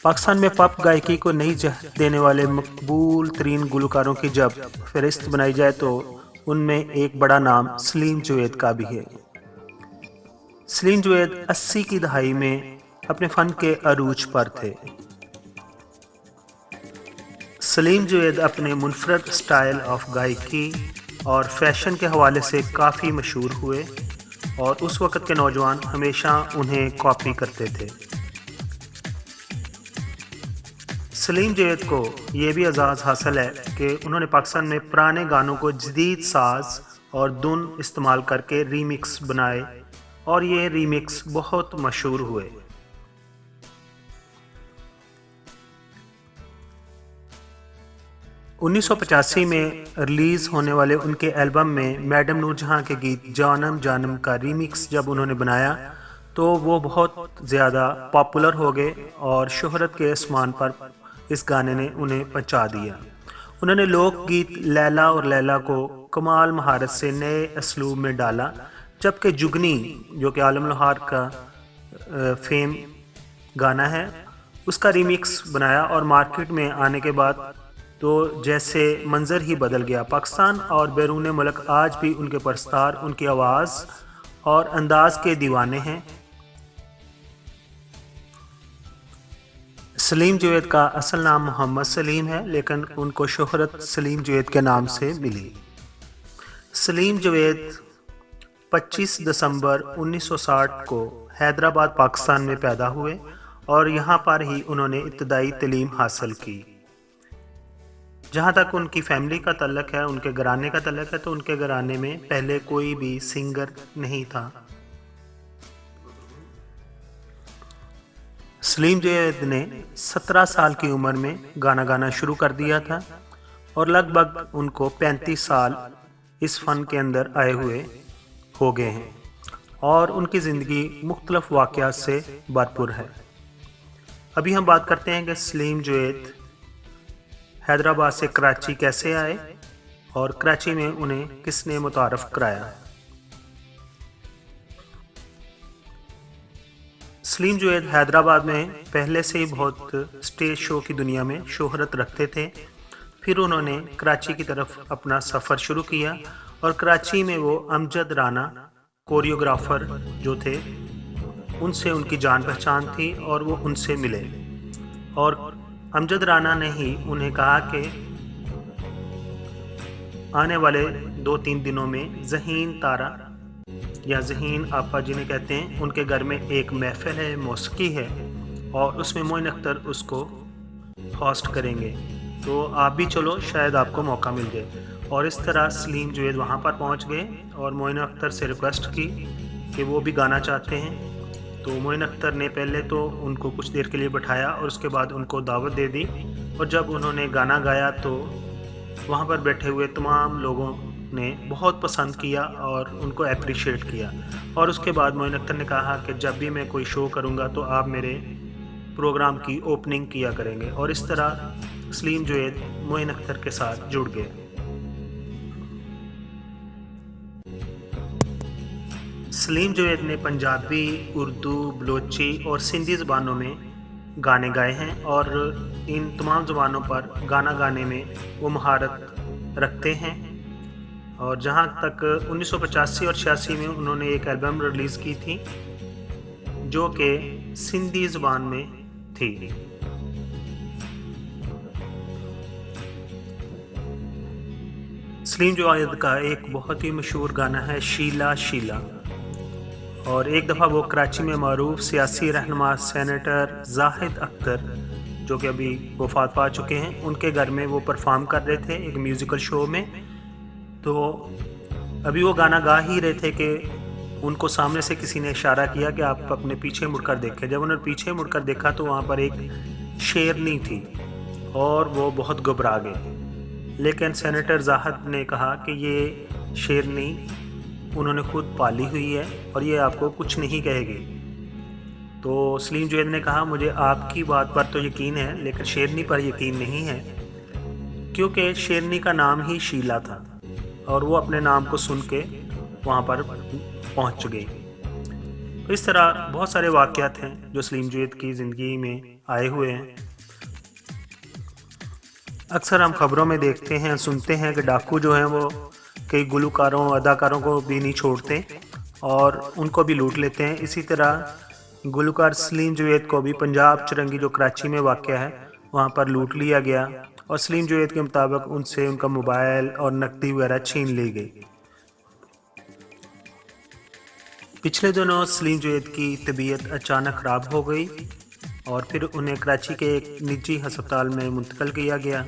पाकिस्तान में पॉप गायकी को नई जह देने वाले मकबूल तरीन गुलकारों की जब फहरिस्त बनाई जाए तो उनमें एक बड़ा नाम सलीम जुवैद का भी है। सलीम जुवैद 80 की दहाई में अपने फ़न के अरूज पर थे। सलीम जुवैद अपने मुनफरद स्टाइल ऑफ गायकी और फैशन के हवाले से काफ़ी मशहूर हुए और उस वक़्त के नौजवान हमेशा उन्हें कॉपी करते थे। सलीम जुवैद को ये भी एजाज़ हासिल है कि उन्होंने पाकिस्तान में पुराने गानों को जदीद साज और धुन इस्तेमाल करके रीमिक्स बनाए और ये रीमिक्स बहुत मशहूर हुए। उन्नीस सौ 85 में रिलीज़ होने वाले उनके एल्बम में मैडम नूरजहां के गीत जानम जानम का रीमिक्स जब उन्होंने बनाया तो वो बहुत ज़्यादा पॉपुलर हो गए और शोहरत के आसमान पर इस गाने ने उन्हें पहुंचा दिया। उन्होंने लोकगीत लैला और लैला को कमाल महारत से नए असलूब में डाला, जबकि जुगनी जो कि आलम लोहार का फेम गाना है उसका रीमिक्स बनाया और मार्केट में आने के बाद तो जैसे मंजर ही बदल गया। पाकिस्तान और बैरून मुल्क आज भी उनके परस्तार, उनकी आवाज़ और अंदाज के दीवाने हैं। सलीम जुवैद का असल नाम मोहम्मद सलीम है, लेकिन उनको शोहरत सलीम जुवैद के नाम से मिली। सलीम जुवैद 25 दिसंबर 1960 को हैदराबाद पाकिस्तान में पैदा हुए और यहाँ पर ही उन्होंने इब्तदाई तालीम हासिल की। जहाँ तक उनकी फैमिली का तल्लक है, उनके घराने का तल्लक है, तो उनके घराने में पहले कोई भी सिंगर नहीं था। सलीम जुवैद ने 17 साल की उम्र में गाना गाना शुरू कर दिया था और लगभग उनको 35 साल इस फ़न के अंदर आए हुए हो गए हैं और उनकी ज़िंदगी मुख्तलिफ़ वाक़यात से भरपूर है। अभी हम बात करते हैं कि सलीम जुवैद हैदराबाद से कराची कैसे आए और कराची में उन्हें किसने मुतारफ़ कराया। सलीम जुवैद हैदराबाद में पहले से ही बहुत स्टेज शो की दुनिया में शोहरत रखते थे। फिर उन्होंने कराची की तरफ अपना सफ़र शुरू किया और कराची में वो अमजद राना कोरियोग्राफर जो थे उनसे उनकी जान पहचान थी और वो उनसे मिले और अमजद राना ने ही उन्हें कहा कि आने वाले 2-3 दिनों में ज़हीन तारा या ज़हीन आपा जिन्हें कहते हैं, उनके घर में एक महफिल है, मौसीकी है और उसमें मोइन अख्तर उसको होस्ट करेंगे, तो आप भी चलो, शायद आपको मौका मिल जाए। और इस तरह सलीम जुवैद वहाँ पर पहुँच गए और मोइन अख्तर से रिक्वेस्ट की कि वो भी गाना चाहते हैं। तो मोइन अख्तर ने पहले तो उनको कुछ देर के लिए बैठाया और उसके बाद उनको दावत दे दी और जब उन्होंने गाना गाया तो वहाँ पर बैठे हुए तमाम लोगों ने बहुत पसंद किया और उनको अप्रिशिएट किया। और उसके बाद मोइन अख्तर ने कहा कि जब भी मैं कोई शो करूँगा तो आप मेरे प्रोग्राम की ओपनिंग किया करेंगे और इस तरह सलीम जुवैद मोइन अख्तर के साथ जुड़ गए। सलीम जुवैद ने पंजाबी, उर्दू, बलोची और सिंधी ज़बानों में गाने गाए हैं और इन तमाम ज़बानों पर गाना गाने में वो महारत रखते हैं। और जहाँ तक 1985 और 86 में उन्होंने एक एल्बम रिलीज़ की थी जो कि सिंधी ज़बान में थी। सलीम जुवैद का एक बहुत ही मशहूर गाना है शीला शीला और एक दफ़ा वो कराची में मरूफ सियासी रहनुमा सेनेटर जाहिद अख्तर जो कि अभी वफ़ात पा चुके हैं, उनके घर में वो परफॉर्म कर रहे थे एक म्यूज़िकल शो में। तो अभी वो गाना गा ही रहे थे कि उनको सामने से किसी ने इशारा किया कि आप अपने पीछे मुड़कर देखें। जब उन्होंने पीछे मुड़कर देखा तो वहाँ पर एक शेरनी थी और वो बहुत घबरा गए, लेकिन सेनेटर जाहिद ने कहा कि ये शेरनी उन्होंने खुद पाली हुई है और ये आपको कुछ नहीं कहेगी। तो सलीम जुवैद ने कहा मुझे आपकी बात पर तो यकीन है लेकिन शेरनी पर यकीन नहीं है, क्योंकि शेरनी का नाम ही शीला था और वो अपने नाम को सुन के वहाँ पर पहुँच गई। तो इस तरह बहुत सारे वाक़यात हैं जो सलीम जवेद की ज़िंदगी में आए हुए हैं। अक्सर हम खबरों में देखते हैं, सुनते हैं कि डाकू जो हैं वो कई गुलकारों, अदाकारों को भी नहीं छोड़ते और उनको भी लूट लेते हैं। इसी तरह गुलकार सलीम जवेद को भी पंजाब चुरंगी जो कराची में वाक़या है वहाँ पर लूट लिया गया और सलीम जवेद के मुताबिक उनसे उनका मोबाइल और नकदी वगैरह छीन ली गई। पिछले दिनों सलीम जवेद की तबीयत अचानक ख़राब हो गई और फिर उन्हें कराची के एक निजी हस्पताल में मुंतकिल किया गया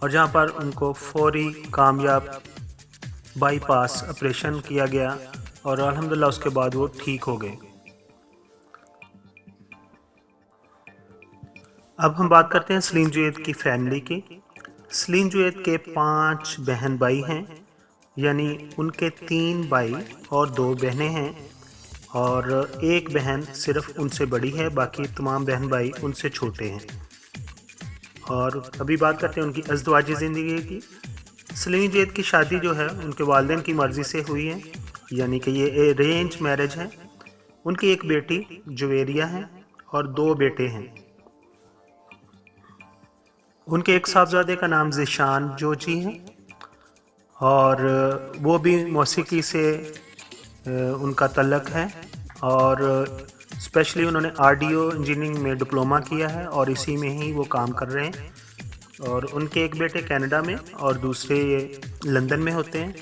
और जहां पर उनको फौरी कामयाब बाईपास ऑपरेशन किया गया और अल्हम्दुलिल्लाह उसके बाद वो ठीक हो गए। अब हम बात करते हैं सलीम जवेद की फैमिली की। सलीम जवेद के 5 बहन भाई हैं, यानी उनके 3 भाई और 2 बहनें हैं और एक बहन सिर्फ उनसे बड़ी है, बाकी तमाम बहन भाई उनसे छोटे हैं। और अभी बात करते हैं उनकी अज़दवाजी ज़िंदगी की। सलीम जवेद की शादी जो है उनके वालिदैन की मर्ज़ी से हुई है, यानी कि ये अरेंज मैरिज है। उनकी एक बेटी जुवेरिया है और 2 बेटे हैं। उनके एक साहबजादे का नाम ज़ीशान जोजी है और वो भी मौसीकी से उनका तल्लक है और स्पेशली उन्होंने ऑडियो इंजीनियरिंग में डिप्लोमा किया है और इसी में ही वो काम कर रहे हैं। और उनके एक बेटे कनाडा में और दूसरे ये लंदन में होते हैं,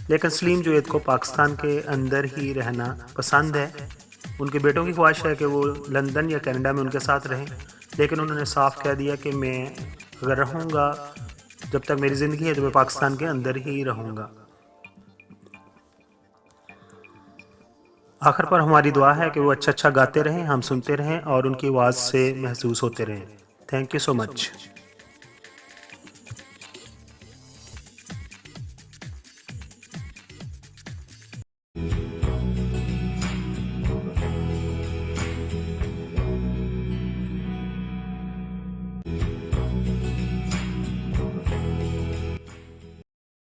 लेकिन सलीम जवेद को पाकिस्तान के अंदर ही रहना पसंद है। उनके बेटों की ख्वाहिश है कि वो लंदन या कनाडा में उनके साथ रहें, लेकिन उन्होंने साफ कह दिया कि मैं अगर रहूँगा, जब तक मेरी ज़िंदगी है तो मैं पाकिस्तान के अंदर ही रहूँगा। आखिर पर हमारी दुआ है कि वो अच्छा गाते रहें, हम सुनते रहें और उनकी आवाज़ से महसूस होते रहें। Thank you so much.